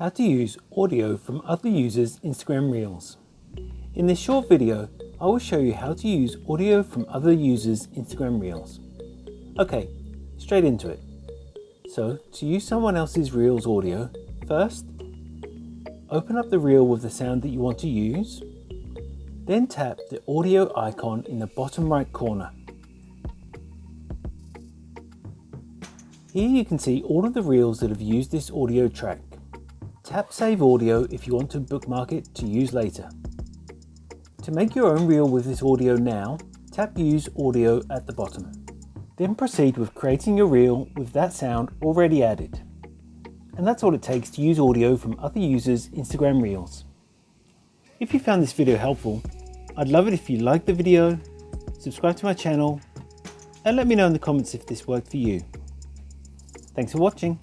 how to use audio from other users' Instagram Reels. In this short video, I will show you how to use audio from other users' Instagram Reels. Okay, straight into it. So, to use someone else's Reels audio, first, open up the reel with the sound that you want to use, then tap the audio icon in the bottom right corner. Here you can see all of the reels that have used this audio track. Tap Save Audio if you want to bookmark it to use later. To make your own reel with this audio now, tap Use Audio at the bottom. Then proceed with creating your reel with that sound already added. And that's all it takes to use audio from other users' Instagram Reels. If you found this video helpful, I'd love it if you liked the video, subscribe to my channel, and let me know in the comments if this worked for you. Thanks for watching.